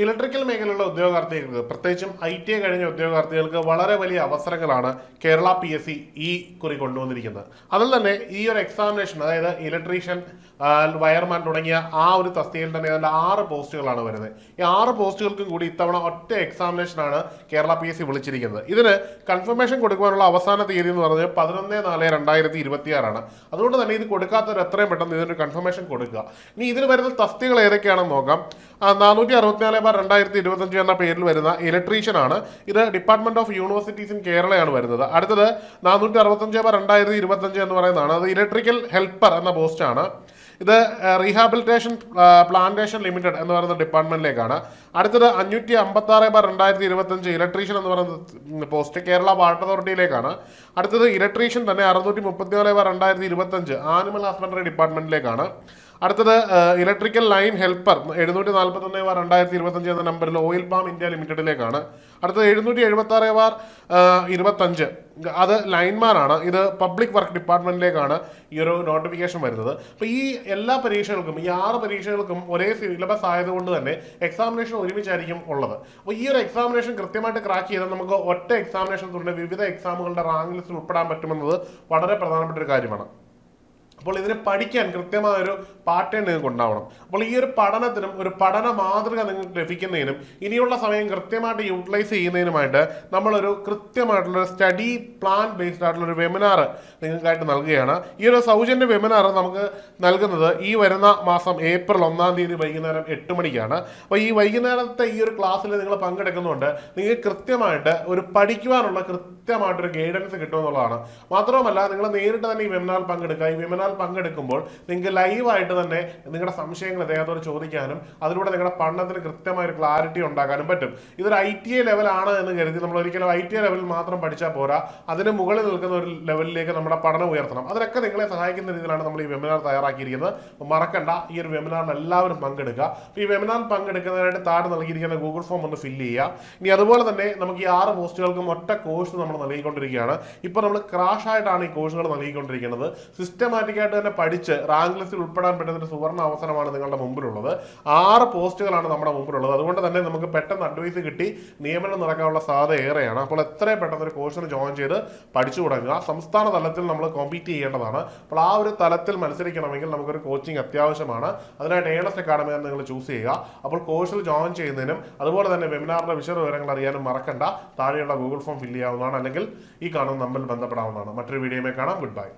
Electrical മേഖലയിലുള്ള ഉദ്യോഗാർത്ഥികൾക്ക് പ്രത്യേകിച്ചും IT കഴിഞ്ഞ ഉദ്യോഗാർത്ഥികൾക്ക് വളരെ വലിയ അവസരങ്ങളാണ് കേരള PSC ഈ കുറി കൊണ്ടുവന്നിരിക്കുന്നത്. അതിൽ തന്നെ ഈ ഒരു എക്സാമിനേഷൻ, അതായത് ഇലക്ട്രീഷ്യൻ, വയർമാൻ തുടങ്ങിയ ആ ഒരു തസ്തികയിൽ തന്നെ ഏതാണ്ട് 6 പോസ്റ്റുകളാണ് വരുന്നത്. ഈ 6 പോസ്റ്റുകൾക്കും കൂടി ഇത്തവണ ഒറ്റ എക്സാമിനേഷനാണ് കേരള PSC വിളിച്ചിരിക്കുന്നത്. ഇതിന് കൺഫർമേഷൻ കൊടുക്കുവാനുള്ള അവസാന തീയതി എന്ന് പറഞ്ഞത് 11/4/2026 അതുകൊണ്ട് തന്നെ ഇത് കൊടുക്കാത്തവർ എത്രയും പെട്ടെന്ന് ഇതിനൊരു കൺഫർമേഷൻ കൊടുക്കുക. ഇനി ഇതിൽ വരുന്ന തസ്തികൾ ഏതൊക്കെയാണെന്ന് നോക്കാം. 464/2025 എന്ന പേരിൽ വരുന്ന ഇലക്ട്രീഷ്യൻ ആണ്. ഇത് ഡിപ്പാർട്ട്മെന്റ് ഓഫ് യൂണിവേഴ്സിറ്റീസ് ഇൻ കേരളയാണ് വരുന്നത്. അടുത്തത് 465/2025 എന്ന് പറയുന്നതാണ്. അത് ഇലക്ട്രിക്കൽ ഹെൽപ്പർ എന്ന പോസ്റ്റാണ്. ഇത് റീഹാബിലിറ്റേഷൻ പ്ലാന്റേഷൻ ലിമിറ്റഡ് എന്ന് പറയുന്ന ഡിപ്പാർട്ട്മെന്റിലേക്കാണ്. അടുത്തത് 556/2025 ഇലക്ട്രീഷ്യൻ എന്ന് പറയുന്ന പോസ്റ്റ് കേരള വാട്ടർ അതോറിറ്റിയിലേക്കാണ്. അടുത്തത് ഇലക്ട്രീഷ്യൻ തന്നെ 634/2025 ആനിമൽ ഹസ്ബൻഡറി ഡിപ്പാർട്ട്മെന്റിലേക്കാണ്. അടുത്തത് ഇലക്ട്രിക്കൽ ലൈൻ ഹെൽപ്പർ 741/2025 എന്ന നമ്പറിൽ ഓയിൽ പാം ഇന്ത്യ ലിമിറ്റഡിലേക്കാണ്. അടുത്തത് 776/25 അത് ലൈൻമാനാണ്. ഇത് പബ്ലിക് വർക്ക് ഡിപ്പാർട്ട്മെന്റിലേക്കാണ് ഈ ഒരു നോട്ടിഫിക്കേഷൻ വരുന്നത്. അപ്പോൾ ഈ എല്ലാ പരീക്ഷകൾക്കും, ഈ 6 പരീക്ഷകൾക്കും ഒരേ സിലബസ് ആയതുകൊണ്ട് തന്നെ എക്സാമിനേഷൻ ഒരുമിച്ചായിരിക്കും ഉള്ളത്. അപ്പോൾ ഈ ഒരു എക്സാമിനേഷൻ കൃത്യമായിട്ട് ക്രാക്ക് ചെയ്താൽ നമുക്ക് ഒറ്റ എക്സാമിനേഷൻ തുടങ്ങിയ വിവിധ എക്സാമുകളുടെ റാങ്ക് ലിസ്റ്റിൽ ഉൾപ്പെടാൻ പറ്റുമെന്നത് വളരെ പ്രധാനപ്പെട്ട ഒരു കാര്യമാണ്. അപ്പോൾ ഇതിന് പഠിക്കാൻ കൃത്യമായൊരു പാറ്റേൺ നിങ്ങൾക്ക് ഉണ്ടാവണം. അപ്പോൾ ഈ ഒരു പഠനത്തിനും ഒരു പഠന മാതൃക നിങ്ങൾക്ക് ലഭിക്കുന്നതിനും ഇനിയുള്ള സമയം കൃത്യമായിട്ട് യൂട്ടിലൈസ് ചെയ്യുന്നതിനുമായിട്ട് നമ്മളൊരു കൃത്യമായിട്ടുള്ള സ്റ്റഡി പ്ലാൻ ബേസ്ഡ് ആയിട്ടുള്ള ഒരു വെബിനാർ നിങ്ങൾക്കായിട്ട് നൽകുകയാണ്. ഈ ഒരു സൗജന്യ വെബിനാർ നമുക്ക് നൽകുന്നത് ഈ വരുന്ന മാസം ഏപ്രിൽ 1-ാം തീയതി വൈകുന്നേരം 8 മണിക്കാണ്. അപ്പോൾ ഈ വൈകുന്നേരത്തെ ഈ ഒരു ക്ലാസ്സിൽ നിങ്ങൾ പങ്കെടുക്കുന്നുണ്ട്, നിങ്ങൾക്ക് കൃത്യമായിട്ട് ഒരു പഠിക്കുവാനുള്ള കൃത്യമായിട്ടൊരു ഗൈഡൻസ് കിട്ടുമെന്നുള്ളതാണ്. മാത്രവുമല്ല, നിങ്ങൾ നേരിട്ട് തന്നെ ഈ വെബിനാറിൽ പങ്കെടുക്കുക. ഈ വെബിനാറിൽ പങ്കെടുക്കുമ്പോൾ നിങ്ങൾക്ക് ലൈവായിട്ട് തന്നെ നിങ്ങളുടെ സംശയങ്ങൾ അദ്ദേഹത്തോട് ചോദിക്കാനും അതിലൂടെ നിങ്ങളുടെ പഠനത്തിന് കൃത്യമായ ഒരു ക്ലാരിറ്റി ഉണ്ടാക്കാനും പറ്റും. ഇതൊരു ITA ലെവലാണ് എന്ന് കരുതി നമ്മൾ ഒരിക്കലും ITA ലെവലിൽ മാത്രം പഠിച്ചാൽ പോരാ, അതിന് മുകളിൽ നിൽക്കുന്ന ഒരു ലെവലിലേക്ക് നമ്മുടെ പഠനം ഉയർത്തണം. അതിനൊക്കെ നിങ്ങളെ സഹായിക്കുന്ന രീതിയിലാണ് നമ്മൾ ഈ വെബിനാർ തയ്യാറാക്കിയിരിക്കുന്നത്. മറക്കണ്ട, ഈ ഒരു വെബിനാറിൽ എല്ലാവരും പങ്കെടുക്കുക. ഈ വെബിനാറിൽ പങ്കെടുക്കുന്നതിനായിട്ട് താഴെ നൽകിയിരിക്കുന്ന ഗൂഗിൾ ഫോം ഒന്ന് ഫില്ല് ചെയ്യുക. ഇനി അതുപോലെ തന്നെ നമുക്ക് ഈ 6 പോസ്റ്റുകൾക്കും ഒറ്റ കോഴ്സ് നമ്മൾ നൽകിക്കൊണ്ടിരിക്കുകയാണ്. ഇപ്പോൾ നമ്മൾ ക്രാഷ് ആയിട്ടാണ് ഈ കോഴ്സുകൾ നൽകിക്കൊണ്ടിരിക്കുന്നത്. സിസ്റ്റമാറ്റിക്കായിട്ട് തന്നെ പഠിച്ച് റാങ്ക് ലിസ്റ്റിൽ ഉൾപ്പെടാൻ പറ്റുന്ന ഒരു സുവർണ്ണ അവസരമാണ് നിങ്ങളുടെ മുമ്പിലുള്ളത്. 6 പോസ്റ്റുകളാണ് നമ്മുടെ മുമ്പിലുള്ളത്. അതുകൊണ്ട് തന്നെ നമുക്ക് പെട്ടെന്ന് അഡ്വൈസ് കിട്ടി നിയമനം നടക്കാനുള്ള സാധ്യത ഏറെയാണ്. അപ്പോൾ എത്രയും പെട്ടെന്ന് ഒരു കോഴ്സിന് ജോയിൻ ചെയ്ത് പഠിച്ചു തുടങ്ങുക. സംസ്ഥാന തലത്തിൽ നമ്മൾ കോമ്പീറ്റ് ചെയ്യേണ്ടതാണ്. അപ്പോൾ ആ ഒരു തലത്തിൽ മത്സരിക്കണമെങ്കിൽ നമുക്കൊരു കോച്ചിങ് അത്യാവശ്യമാണ്. അതിനായിട്ട് ALS അക്കാഡമി നിങ്ങൾ ചൂസ് ചെയ്യുക. അപ്പോൾ കോഴ്സിൽ ജോയിൻ ചെയ്യുന്നതിനും അതുപോലെ തന്നെ വെബിനാറിന്റെ വിശദ വിവരങ്ങൾ അറിയാനും മറക്കണ്ട, താഴെയുള്ള ഗൂഗിൾ ഫോം ഫില്ല് ചെയ്യാവുന്നതാണ്, അല്ലെങ്കിൽ ഈ കാണുന്ന നമ്പറിൽ ബന്ധപ്പെടാവുന്നതാണ്. മറ്റൊരു വീഡിയോയിൽ കാണാം. Good bye.